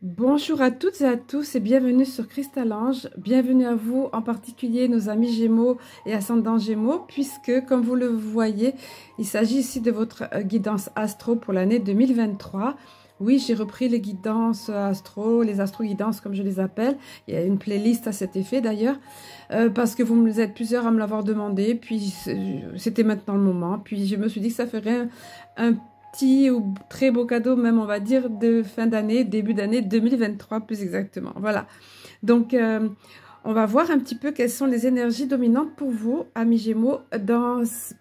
Bonjour à toutes et à tous et bienvenue sur Crystalange. Bienvenue à vous, en particulier nos amis Gémeaux et ascendants Gémeaux, puisque comme vous le voyez, il s'agit ici de votre guidance astro pour l'année 2023. Oui, j'ai repris les guidances astro, les astro-guidances comme je les appelle. Il y a une playlist à cet effet d'ailleurs, parce que vous êtes plusieurs à me l'avoir demandé, puis c'était maintenant le moment. Puis je me suis dit que ça ferait un petit ou très beau cadeau, même on va dire, de fin d'année, début d'année 2023 plus exactement. Voilà. Donc, on va voir un petit peu quelles sont les énergies dominantes pour vous, amis Gémeaux,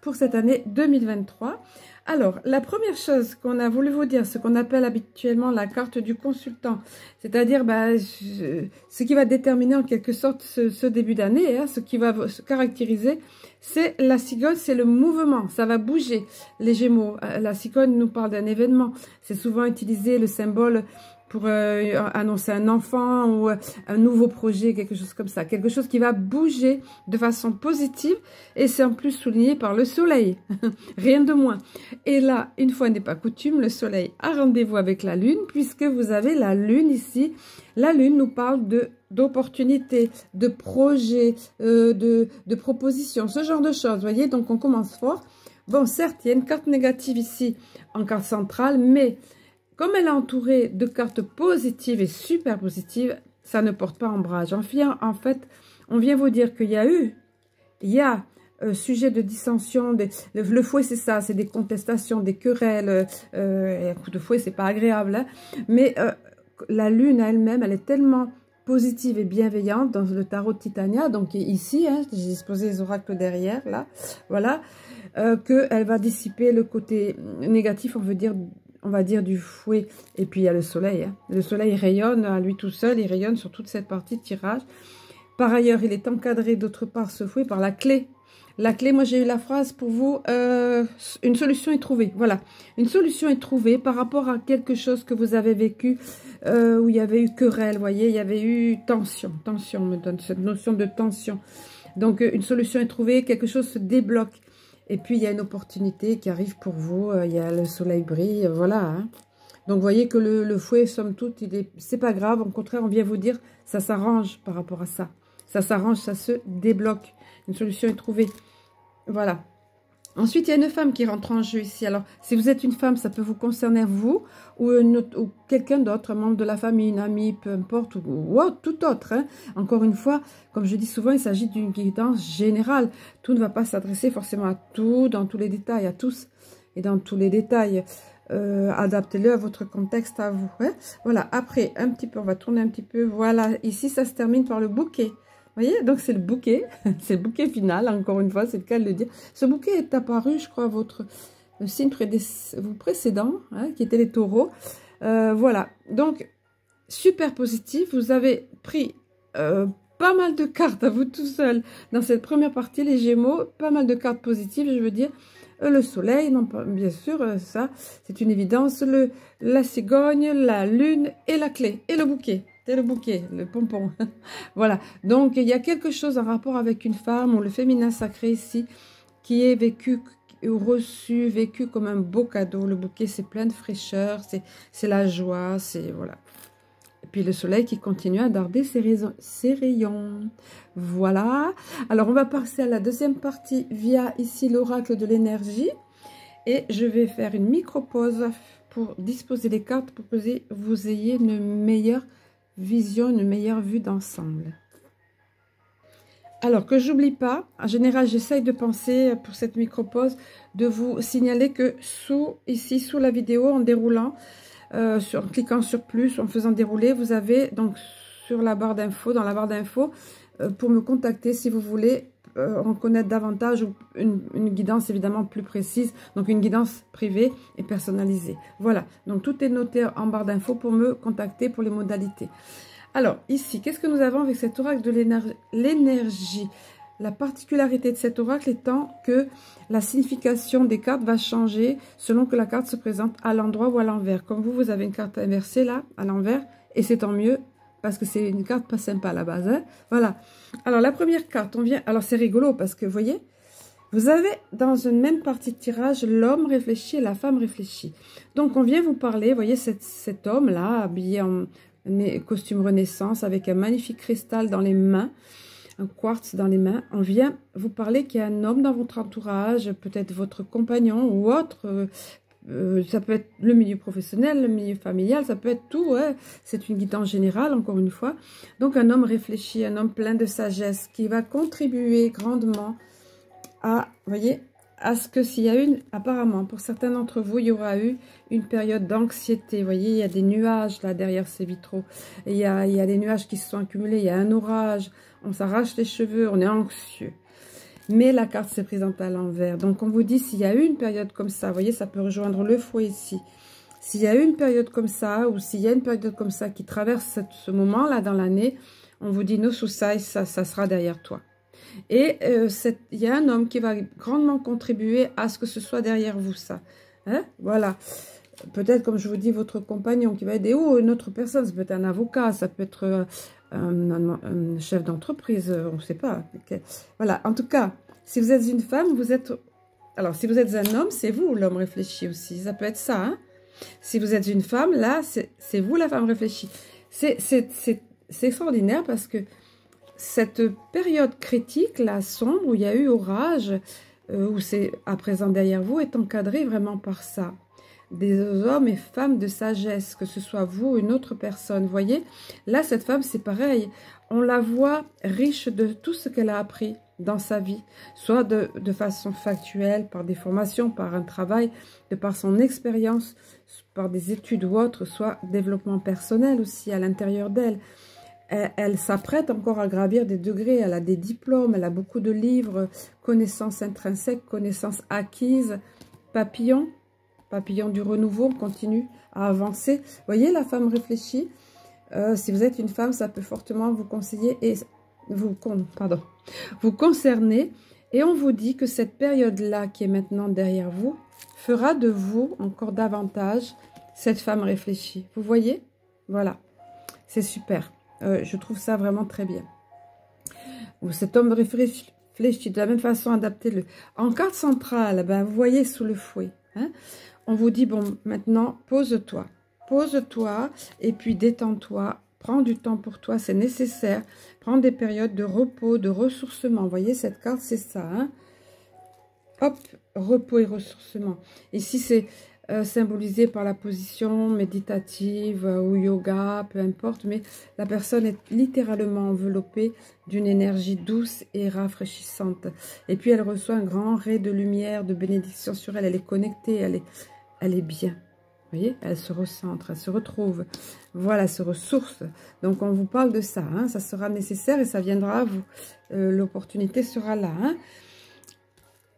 pour cette année 2023. Alors, la première chose qu'on a voulu vous dire, ce qu'on appelle habituellement la carte du consultant, c'est-à-dire ce qui va déterminer en quelque sorte ce début d'année, hein, ce qui va se caractériser, c'est la cigogne, c'est le mouvement, ça va bouger, les Gémeaux. La cigogne nous parle d'un événement, c'est souvent utilisé le symbole pour annoncer un enfant ou un nouveau projet, quelque chose comme ça. Quelque chose qui va bouger de façon positive et c'est en plus souligné par le soleil. Rien de moins. Et là, une fois n'est pas coutume, le soleil a rendez-vous avec la lune puisque vous avez la lune ici. La lune nous parle d'opportunités, de projets, de propositions, ce genre de choses. Vous voyez, donc on commence fort. Bon, certes, il y a une carte négative ici en carte centrale, mais comme elle est entourée de cartes positives et super positives, ça ne porte pas ombrage. En fait, on vient vous dire qu'il y a sujet de dissension. Le fouet, c'est ça, c'est des contestations, des querelles. Et un coup de fouet, c'est pas agréable. Hein, mais la lune elle-même, elle est tellement positive et bienveillante dans le tarot de Titania. Donc ici, hein, j'ai disposé les oracles derrière, là. Voilà. Qu'elle va dissiper le côté négatif, on va dire du fouet, et puis il y a le soleil. Hein. Le soleil rayonne à lui tout seul, il rayonne sur toute cette partie de tirage. Par ailleurs, il est encadré d'autre part, ce fouet, par la clé. La clé, moi j'ai eu la phrase pour vous, une solution est trouvée. Voilà, une solution est trouvée par rapport à quelque chose que vous avez vécu, où il y avait eu querelle, vous voyez, il y avait eu tension. Tension me donne cette notion de tension. Donc une solution est trouvée, quelque chose se débloque. Et puis, il y a une opportunité qui arrive pour vous. Il y a le soleil brille, voilà. Hein. Donc, vous voyez que le fouet, somme toute, c'est pas grave. Au contraire, on vient vous dire, ça s'arrange par rapport à ça. Ça s'arrange, ça se débloque. Une solution est trouvée. Voilà. Ensuite, il y a une femme qui rentre en jeu ici. Alors, si vous êtes une femme, ça peut vous concerner vous ou quelqu'un d'autre, un membre de la famille, une amie, peu importe, ou tout autre. Hein. Encore une fois, comme je dis souvent, il s'agit d'une guidance générale. Tout ne va pas s'adresser forcément à tout, dans tous les détails, à tous et dans tous les détails. Adaptez-le à votre contexte, à vous. Hein. Voilà, après, un petit peu, on va tourner un petit peu. Voilà, ici, ça se termine par le bouquet. Vous voyez, donc c'est le bouquet, c'est le bouquet final, encore une fois, c'est le cas de le dire. Ce bouquet est apparu, je crois, à votre signe précédent, hein, qui était les taureaux. Voilà, donc, super positif, vous avez pris pas mal de cartes à vous tout seul dans cette première partie, les Gémeaux, pas mal de cartes positives, je veux dire. Le soleil, non, bien sûr, ça, c'est une évidence, la cigogne, la lune et la clé, et le bouquet. C'est le bouquet, le pompon. Voilà. Donc, il y a quelque chose en rapport avec une femme ou le féminin sacré ici qui est vécu ou reçu, vécu comme un beau cadeau. Le bouquet, c'est plein de fraîcheur, c'est la joie, c'est... Voilà. Et puis le soleil qui continue à darder ses rayons. Voilà. Alors, on va passer à la deuxième partie via ici l'oracle de l'énergie. Et je vais faire une micro-pause pour disposer les cartes pour que vous ayez une meilleure vision, une meilleure vue d'ensemble. Alors que j'oublie pas, en général j'essaye de penser pour cette micro-pause, de vous signaler que ici sous la vidéo, en déroulant, en cliquant sur plus, en faisant dérouler, vous avez donc sur la barre d'infos, dans la barre d'infos, pour me contacter si vous voulez en connaître davantage ou une guidance évidemment plus précise, donc une guidance privée et personnalisée. Voilà, donc tout est noté en barre d'infos pour me contacter pour les modalités. Alors ici, qu'est-ce que nous avons avec cet oracle de l'énergie? La particularité de cet oracle étant que la signification des cartes va changer selon que la carte se présente à l'endroit ou à l'envers. Comme vous avez une carte inversée là, à l'envers, et c'est tant mieux, parce que c'est une carte pas sympa à la base. Hein. Voilà. Alors, la première carte, on vient... Alors, c'est rigolo parce que, vous voyez, Vous avez dans une même partie de tirage l'homme réfléchi et la femme réfléchie. Donc on vient vous parler, vous voyez cet homme-là habillé en costume Renaissance avec un magnifique cristal dans les mains, un quartz dans les mains. On vient vous parler qu'il y a un homme dans votre entourage, peut-être votre compagnon ou autre. Ça peut être le milieu professionnel, le milieu familial, ça peut être tout. Ouais. C'est une guidance générale, encore une fois. Donc un homme réfléchi, un homme plein de sagesse qui va contribuer grandement à, voyez, à ce que s'il y a apparemment, pour certains d'entre vous, il y aura eu une période d'anxiété. Vous voyez, il y a des nuages là derrière ces vitraux. Et il y a des nuages qui se sont accumulés, il y a un orage, on s'arrache les cheveux, on est anxieux. Mais la carte s'est présentée à l'envers. Donc on vous dit, s'il y a eu une période comme ça, vous voyez, ça peut rejoindre le fouet ici. S'il y a eu une période comme ça, ou s'il y a une période comme ça qui traverse ce moment-là dans l'année, on vous dit, no suicide, ça sera derrière toi. Et il y a un homme qui va grandement contribuer à ce que ce soit derrière vous, ça. Hein? Voilà. Peut-être, comme je vous dis, votre compagnon qui va aider, ou une autre personne, ça peut être un avocat, ça peut être un chef d'entreprise, on ne sait pas. Voilà, en tout cas, si vous êtes une femme, vous êtes... Alors, si vous êtes un homme, c'est vous l'homme réfléchi aussi, ça peut être ça. Hein? Si vous êtes une femme, là, c'est vous la femme réfléchie. C'est extraordinaire parce que cette période critique, la sombre, où il y a eu orage, où c'est à présent derrière vous, est encadrée vraiment par ça. Des hommes et femmes de sagesse, que ce soit vous ou une autre personne. Vous voyez, là, cette femme, c'est pareil. On la voit riche de tout ce qu'elle a appris dans sa vie, soit de façon factuelle, par des formations, par un travail, de par son expérience, par des études ou autres, soit développement personnel aussi à l'intérieur d'elle. Elle s'apprête encore à gravir des degrés, elle a des diplômes, elle a beaucoup de livres, connaissances intrinsèques, connaissances acquises, papillon du renouveau, on continue à avancer. Vous voyez, la femme réfléchie, si vous êtes une femme, ça peut fortement vous conseiller et vous concerner. Et on vous dit que cette période-là qui est maintenant derrière vous fera de vous encore davantage cette femme réfléchie. Vous voyez? Voilà, c'est super. Je trouve ça vraiment très bien. Cet homme réfléchit de la même façon, adaptez-le. En carte centrale, ben, vous voyez sous le fouet. Hein, on vous dit, bon, maintenant, pose-toi. Pose-toi et puis détends-toi. Prends du temps pour toi, c'est nécessaire. Prends des périodes de repos, de ressourcement. Vous voyez, cette carte, c'est ça. Hein, hop, repos et ressourcement. Ici, c'est... symbolisé par la position méditative ou yoga, peu importe, mais la personne est littéralement enveloppée d'une énergie douce et rafraîchissante. Et puis elle reçoit un grand ray de lumière, de bénédiction sur elle, elle est connectée, elle est bien. Vous voyez, elle se recentre, elle se retrouve, voilà, se ressource. Donc on vous parle de ça, hein, ça sera nécessaire et ça viendra à vous. L'opportunité sera là. Hein.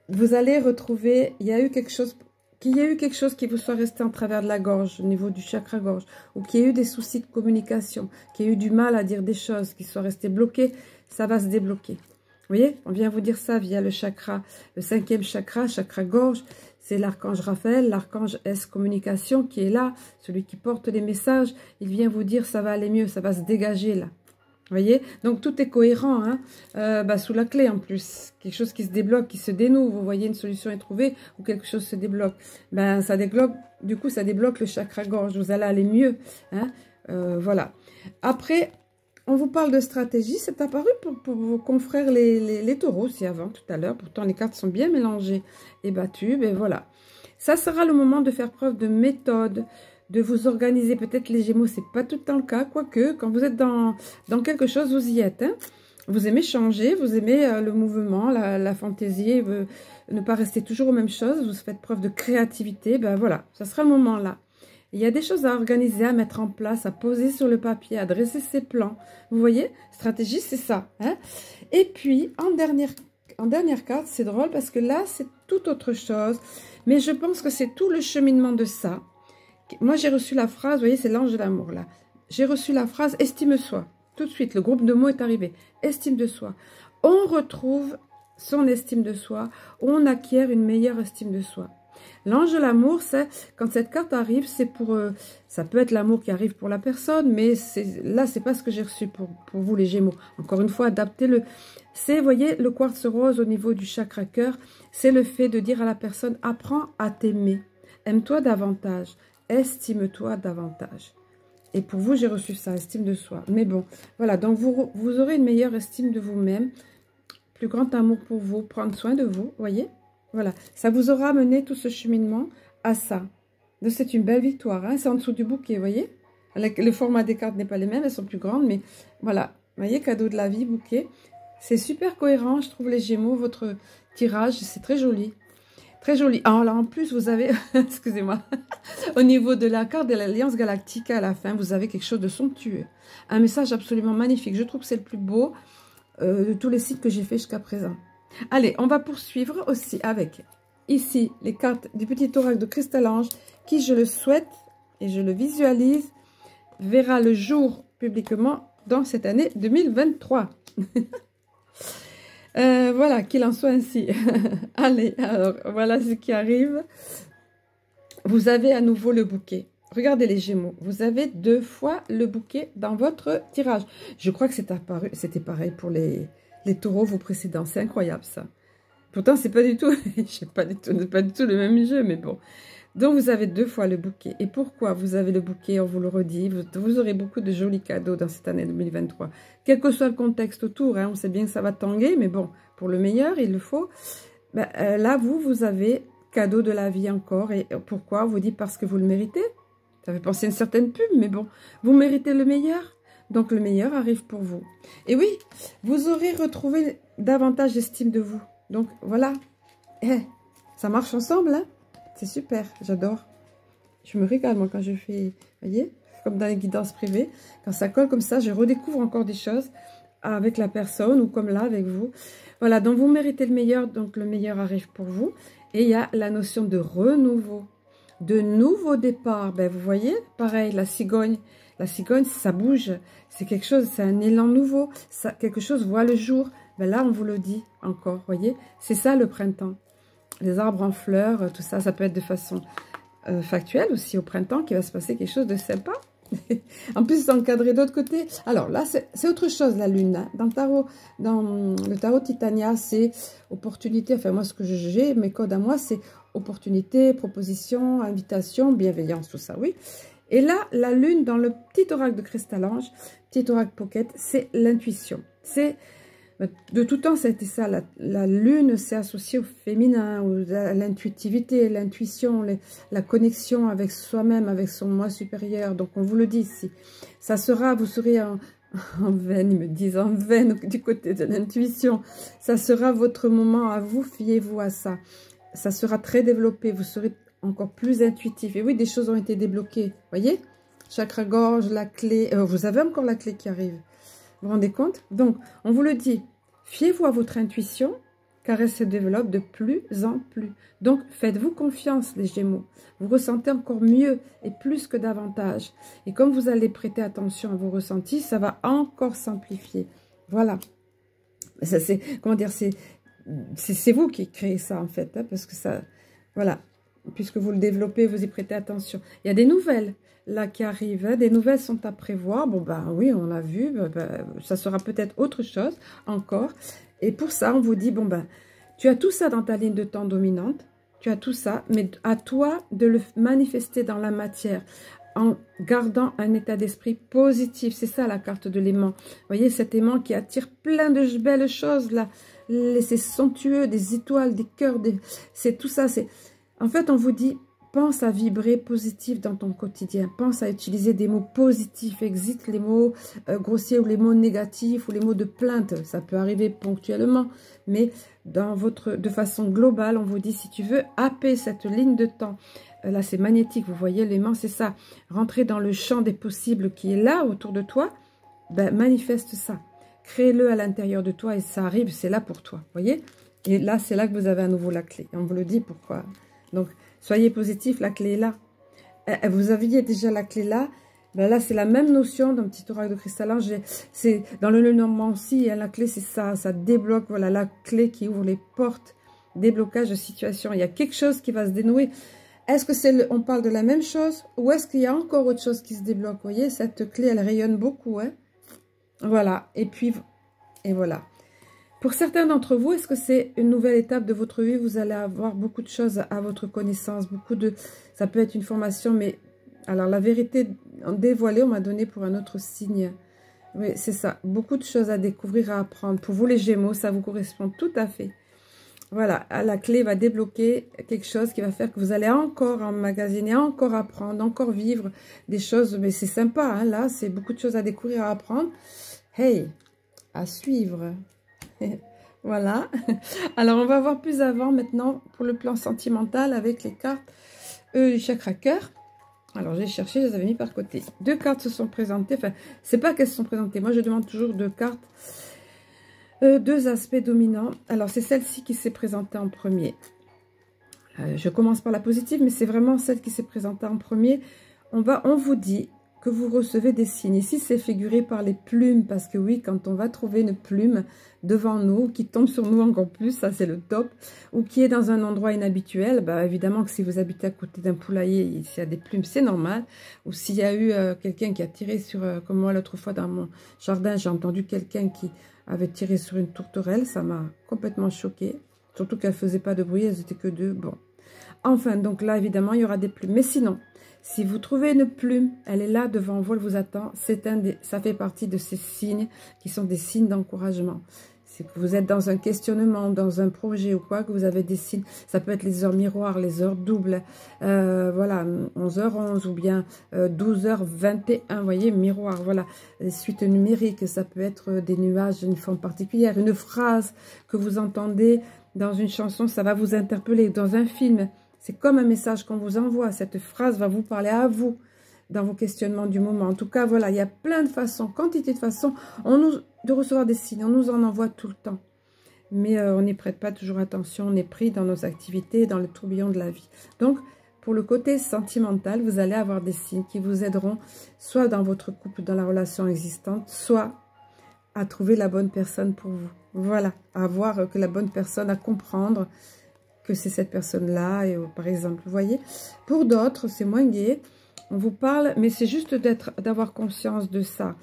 Vous allez retrouver, il y a eu quelque chose... Qu'il y ait eu quelque chose qui vous soit resté en travers de la gorge, au niveau du chakra-gorge, ou qu'il y ait eu des soucis de communication, qu'il y ait eu du mal à dire des choses, qui soit resté bloqué, ça va se débloquer. Vous voyez, on vient vous dire ça via le chakra, le 5e chakra, chakra-gorge, c'est l'archange Raphaël, l'archange S communication qui est là, celui qui porte les messages, il vient vous dire ça va aller mieux, ça va se dégager là. Vous voyez, donc tout est cohérent, hein, sous la clé en plus. Quelque chose qui se débloque, qui se dénoue. Vous voyez, une solution est trouvée ou quelque chose se débloque. Ben, ça débloque, du coup, ça débloque le chakra-gorge. Vous allez aller mieux. Hein, voilà. Après, on vous parle de stratégie. C'est apparu pour vos confrères les taureaux, aussi avant, tout à l'heure. Pourtant, les cartes sont bien mélangées et battues. Ben voilà. Ça sera le moment de faire preuve de méthode, de vous organiser. Peut-être les Gémeaux, c'est pas tout le temps le cas, quoique quand vous êtes dans quelque chose, vous y êtes. Hein. Vous aimez changer, vous aimez le mouvement, la fantaisie, ne pas rester toujours aux mêmes choses, vous faites preuve de créativité, ben voilà, ça sera le moment là. Il y a des choses à organiser, à mettre en place, à poser sur le papier, à dresser ses plans. Vous voyez, stratégie, c'est ça. Hein. Et puis, en dernière carte, c'est drôle parce que là, c'est tout autre chose. Mais je pense que c'est tout le cheminement de ça. Moi, j'ai reçu la phrase, vous voyez, c'est l'ange de l'amour, là. J'ai reçu la phrase « estime-soi ». Tout de suite, le groupe de mots est arrivé. Estime de soi. On retrouve son estime de soi, on acquiert une meilleure estime de soi. L'ange de l'amour, c'est quand cette carte arrive, c'est pour... ça peut être l'amour qui arrive pour la personne, mais là, c'est pas ce que j'ai reçu pour vous, les Gémeaux. Encore une fois, adaptez-le. C'est, vous voyez, le quartz rose au niveau du chakra cœur, c'est le fait de dire à la personne, apprends à t'aimer. Aime-toi davantage. Estime-toi davantage. Et pour vous, j'ai reçu ça, estime de soi. Mais bon, voilà, donc vous aurez une meilleure estime de vous-même, plus grand amour pour vous, prendre soin de vous, voyez. Voilà, ça vous aura amené tout ce cheminement à ça. Donc c'est une belle victoire, hein? C'est en dessous du bouquet, vous voyez. Le format des cartes n'est pas les mêmes, elles sont plus grandes, mais voilà. Vous voyez, cadeau de la vie, bouquet. C'est super cohérent, je trouve, les Gémeaux, votre tirage, c'est très joli. Très joli. Alors là, en plus, vous avez, excusez-moi, au niveau de la carte de l'Alliance Galactique, à la fin, vous avez quelque chose de somptueux. Un message absolument magnifique. Je trouve que c'est le plus beau de tous les sites que j'ai fait jusqu'à présent. Allez, on va poursuivre aussi avec, ici, les cartes du petit oracle de Cristal-Ange, qui, je le souhaite et je le visualise, verra le jour publiquement dans cette année 2023. Voilà, qu'il en soit ainsi. Allez, alors, voilà ce qui arrive. Vous avez à nouveau le bouquet. Regardez les Gémeaux. Vous avez 2 fois le bouquet dans votre tirage. Je crois que c'était pareil pour les taureaux, vos précédents. C'est incroyable, ça. Pourtant, c'est pas du tout, pas du tout le même jeu, mais bon. Donc, vous avez 2 fois le bouquet. Et pourquoi vous avez le bouquet? On vous le redit. Vous aurez beaucoup de jolis cadeaux dans cette année 2023. Quel que soit le contexte autour, hein, on sait bien que ça va tanguer, mais bon, pour le meilleur, il le faut. Ben, là, vous avez cadeau de la vie encore. Et pourquoi? On vous dit parce que vous le méritez. Ça fait penser à une certaine pub, mais bon, vous méritez le meilleur. Donc, le meilleur arrive pour vous. Et oui, vous aurez retrouvé davantage d'estime de vous. Donc, voilà. Ça marche ensemble, hein? C'est super, j'adore. Je me régale, moi, quand je fais, vous voyez, comme dans les guidances privées. Quand ça colle comme ça, je redécouvre encore des choses avec la personne ou comme là, avec vous. Voilà, donc vous méritez le meilleur, donc le meilleur arrive pour vous. Et il y a la notion de renouveau, de nouveau départ. Ben, vous voyez, pareil, la cigogne, ça bouge. C'est quelque chose, c'est un élan nouveau. Ça, quelque chose voit le jour. Ben là, on vous le dit encore, vous voyez. C'est ça le printemps. Les arbres en fleurs, tout ça, ça peut être de façon factuelle aussi au printemps qu'il va se passer quelque chose de sympa. En plus, c'est encadré d'autre côté. Alors là, c'est autre chose, la lune. Hein. Dans le tarot Titania, c'est opportunité. Enfin, moi, ce que j'ai, mes codes à moi, c'est opportunité, proposition, invitation, bienveillance, tout ça, oui. Et là, la lune, dans le petit oracle de Cristal-Ange, petit oracle pocket, c'est l'intuition. C'est... De tout temps, ça a été ça. La lune s'est associée au féminin, à l'intuitivité, l'intuition, la connexion avec soi-même, avec son moi supérieur. Donc, on vous le dit ici. Ça sera, vous serez en veine, ils me disent en veine du côté de l'intuition. Ça sera votre moment à vous, fiez-vous à ça. Ça sera très développé, vous serez encore plus intuitif. Et oui, des choses ont été débloquées, voyez? Chakra-gorge, la clé, vous avez encore la clé qui arrive. Vous vous rendez compte? Donc, on vous le dit, fiez-vous à votre intuition, car elle se développe de plus en plus. Donc, faites-vous confiance, les Gémeaux. Vous ressentez encore mieux et plus que davantage. Et comme vous allez prêter attention à vos ressentis, ça va encore s'amplifier. Voilà. Ça, c'est, comment dire, c'est vous qui créez ça, en fait, hein, parce que ça, voilà. Puisque vous le développez, vous y prêtez attention. Il y a des nouvelles là qui arrivent, hein. Des nouvelles sont à prévoir. Bon, ben oui, on l'a vu, ça sera peut-être autre chose encore. Et pour ça, on vous dit, bon, ben, tu as tout ça dans ta ligne de temps dominante, tu as tout ça, mais à toi de le manifester dans la matière, en gardant un état d'esprit positif. C'est ça la carte de l'aimant. Vous voyez, cet aimant qui attire plein de belles choses, là. C'est somptueux, des étoiles, des cœurs, c'est tout ça, c'est... En fait, on vous dit, pense à vibrer positif dans ton quotidien. Pense à utiliser des mots positifs. Existe les mots grossiers ou les mots négatifs ou les mots de plainte. Ça peut arriver ponctuellement. Mais de façon globale, on vous dit, si tu veux happer cette ligne de temps, là c'est magnétique, vous voyez l'aimant, c'est ça. Rentrer dans le champ des possibles qui est là autour de toi, ben, manifeste ça. Crée-le à l'intérieur de toi et ça arrive, c'est là pour toi. Voyez? Et là, c'est là que vous avez à nouveau la clé. On vous le dit pourquoi. Donc, soyez positif, la clé est là. Vous aviez déjà la clé là. Ben là, c'est la même notion d'un petit oracle de Cristal-Ange. C'est dans le Lenormand aussi, hein, la clé, c'est ça. Ça débloque, voilà, la clé qui ouvre les portes déblocage de situation. Il y a quelque chose qui va se dénouer. Est-ce que c'est on parle de la même chose ou est-ce qu'il y a encore autre chose qui se débloque? Vous voyez, cette clé, elle rayonne beaucoup. Hein? Voilà. Et puis, et voilà. Pour certains d'entre vous, est-ce que c'est une nouvelle étape de votre vie? Vous allez avoir beaucoup de choses à votre connaissance. Ça peut être une formation, mais... Alors, la vérité dévoilée, on m'a donné pour un autre signe. Oui, c'est ça. Beaucoup de choses à découvrir, à apprendre. Pour vous, les Gémeaux, ça vous correspond tout à fait. Voilà, la clé va débloquer quelque chose qui va faire que vous allez encore emmagasiner, encore apprendre, encore vivre des choses. Mais c'est sympa, hein, là, c'est beaucoup de choses à découvrir, à apprendre. Hey, à suivre. Voilà. Alors, on va voir plus avant maintenant pour le plan sentimental avec les cartes du chakra cœur. Alors, j'ai cherché, je les avais mis par côté. 2 cartes se sont présentées. Enfin, c'est pas qu'elles se sont présentées. Moi, je demande toujours 2 cartes. 2 aspects dominants. Alors, c'est celle-ci qui s'est présentée en premier. Je commence par la positive, mais c'est vraiment celle qui s'est présentée en premier. On vous dit que vous recevez des signes. Ici, c'est figuré par les plumes, parce que oui, quand on va trouver une plume devant nous, qui tombe sur nous encore plus, ça c'est le top, ou qui est dans un endroit inhabituel, bah, évidemment que si vous habitez à côté d'un poulailler, s'il y a des plumes, c'est normal, ou s'il y a eu quelqu'un qui a tiré sur, comme moi l'autre fois dans mon jardin, j'ai entendu quelqu'un qui avait tiré sur une tourterelle, ça m'a complètement choquée, surtout qu'elle ne faisait pas de bruit, elles étaient que 2, bon. Enfin, donc là, évidemment, il y aura des plumes, mais sinon... Si vous trouvez une plume, elle est là devant vous, elle vous attend. Ça fait partie de ces signes qui sont des signes d'encouragement. C'est que vous êtes dans un questionnement, dans un projet ou quoi, que vous avez des signes. Ça peut être les heures miroirs, les heures doubles. Voilà, 11h11 ou bien 12h21, vous voyez, miroir. Voilà, les suites numériques, ça peut être des nuages d'une forme particulière. Une phrase que vous entendez dans une chanson, ça va vous interpeller. Dans un film, c'est comme un message qu'on vous envoie. Cette phrase va vous parler à vous dans vos questionnements du moment. En tout cas, voilà, il y a plein de façons, quantité de façons de recevoir des signes. On nous en envoie tout le temps. Mais on n'y prête pas toujours attention. On est pris dans nos activités, dans le tourbillon de la vie. Donc, pour le côté sentimental, vous allez avoir des signes qui vous aideront soit dans votre couple, dans la relation existante, soit à trouver la bonne personne pour vous. Voilà, à voir que la bonne personne, à comprendre que c'est cette personne-là, et par exemple, vous voyez. Pour d'autres, c'est moins gai, on vous parle, mais c'est juste d'avoir conscience de ça.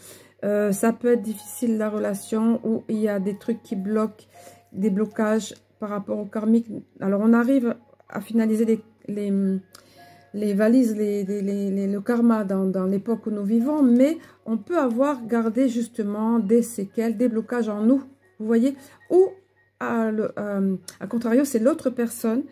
Ça peut être difficile, la relation, où il y a des trucs qui bloquent, des blocages par rapport au karmique. Alors, on arrive à finaliser les valises, le karma dans l'époque où nous vivons, mais on peut avoir gardé justement des séquelles, des blocages en nous, vous voyez, ou à contrario, c'est l'autre personne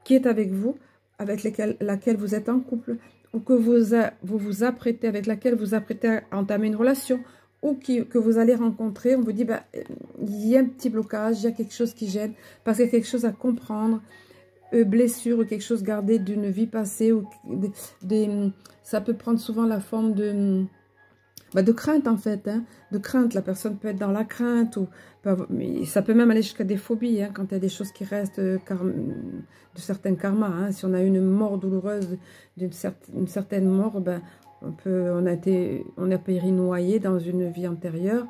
qui est avec vous, avec laquelle vous êtes en couple, ou que vous apprêtez, avec laquelle vous apprêtez à entamer une relation, ou que vous allez rencontrer. On vous dit, bah, il y a un petit blocage, il y a quelque chose qui gêne, parce qu'il y a quelque chose à comprendre, blessure ou quelque chose gardé d'une vie passée, ou ça peut prendre souvent la forme de crainte en fait, hein, de crainte. La personne peut être dans la crainte, mais ça peut même aller jusqu'à des phobies, hein, quand il y a des choses qui restent de certains karmas. Hein. Si on a eu une mort douloureuse, une certaine mort, ben, on a péri noyé dans une vie antérieure,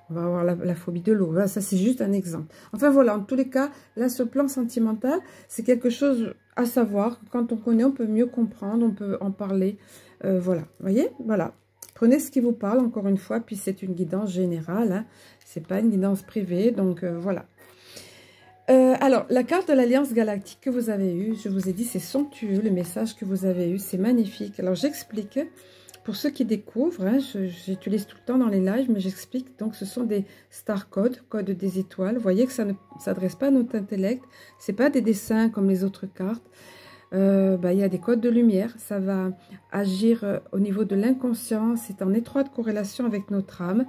on va avoir la phobie de l'eau. Voilà, ça c'est juste un exemple. Enfin voilà, en tous les cas, là ce plan sentimental, c'est quelque chose à savoir. Quand on connaît, on peut mieux comprendre, on peut en parler. Voilà, vous voyez, voilà. Prenez ce qui vous parle, encore une fois, puis c'est une guidance générale, hein. C'est pas une guidance privée, donc voilà. Alors, la carte de l'Alliance Galactique que vous avez eue, je vous ai dit, c'est somptueux, le message que vous avez eu, c'est magnifique. Alors, j'explique, pour ceux qui découvrent, hein, j'utilise tout le temps dans les lives, mais j'explique, donc ce sont des star codes, code des étoiles. Vous voyez que ça ne s'adresse pas à notre intellect, c'est pas des dessins comme les autres cartes. Il y a des codes de lumière, ça va agir au niveau de l'inconscient, c'est en étroite corrélation avec notre âme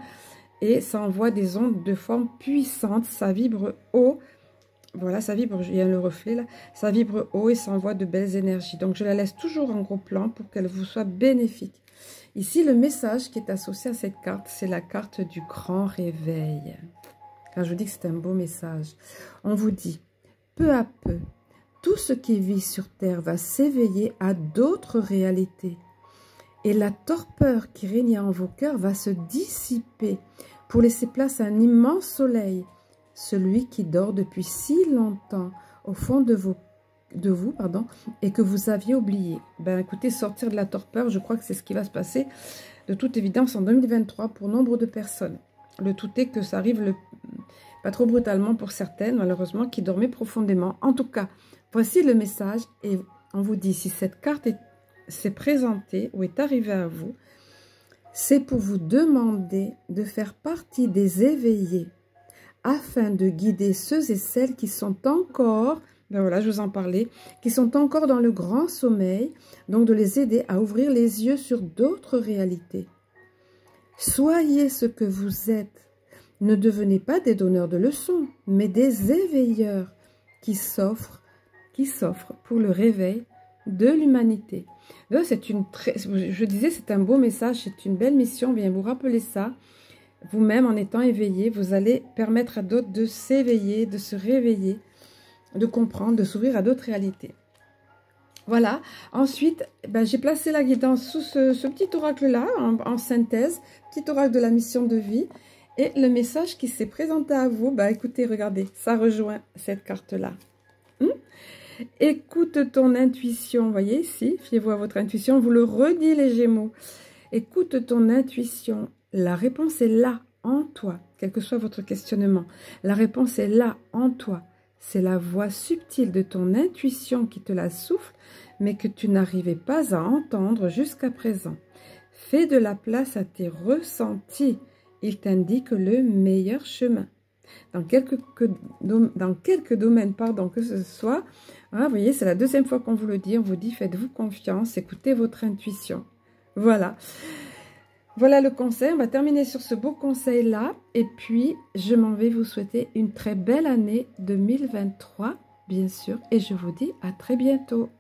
et ça envoie des ondes de forme puissante, ça vibre haut, voilà, ça vibre, il y a le reflet là, ça vibre haut et ça envoie de belles énergies. Donc je la laisse toujours en gros plan pour qu'elle vous soit bénéfique. Ici, le message qui est associé à cette carte, c'est la carte du grand réveil. Quand je vous dis que c'est un beau message, on vous dit, peu à peu, tout ce qui vit sur Terre va s'éveiller à d'autres réalités. Et la torpeur qui régnait en vos cœurs va se dissiper pour laisser place à un immense soleil. Celui qui dort depuis si longtemps au fond de vous, et que vous aviez oublié. Ben écoutez, sortir de la torpeur, je crois que c'est ce qui va se passer de toute évidence en 2023 pour nombre de personnes. Le tout est que ça arrive pas trop brutalement pour certaines, malheureusement, qui dormaient profondément. En tout cas, voici le message et on vous dit, si cette carte s'est présentée ou est arrivée à vous, c'est pour vous demander de faire partie des éveillés afin de guider ceux et celles qui sont encore, ben voilà, je vous en parlais, qui sont encore dans le grand sommeil, donc de les aider à ouvrir les yeux sur d'autres réalités. Soyez ce que vous êtes. Ne devenez pas des donneurs de leçons, mais des éveilleurs qui s'offrent pour le réveil de l'humanité. Je disais, c'est un beau message, c'est une belle mission, bien vous rappeler ça. Vous-même, en étant éveillé, vous allez permettre à d'autres de s'éveiller, de se réveiller, de comprendre, de s'ouvrir à d'autres réalités. Voilà. Ensuite, ben, j'ai placé la guidance sous ce petit oracle-là, en synthèse, petit oracle de la mission de vie. Et le message qui s'est présenté à vous, ben, écoutez, regardez, ça rejoint cette carte-là. Écoute ton intuition, voyez ici, fiez-vous à votre intuition, vous le redit les Gémeaux. Écoute ton intuition, la réponse est là, en toi, quel que soit votre questionnement. La réponse est là, en toi. C'est la voix subtile de ton intuition qui te la souffle, mais que tu n'arrivais pas à entendre jusqu'à présent. Fais de la place à tes ressentis, il t'indique le meilleur chemin. Dans quelques domaines, que ce soit, hein, vous voyez, c'est la deuxième fois qu'on vous le dit, on vous dit faites-vous confiance, écoutez votre intuition. Voilà. Voilà le conseil, on va terminer sur ce beau conseil-là. Et puis, je m'en vais vous souhaiter une très belle année 2023, bien sûr. Et je vous dis à très bientôt.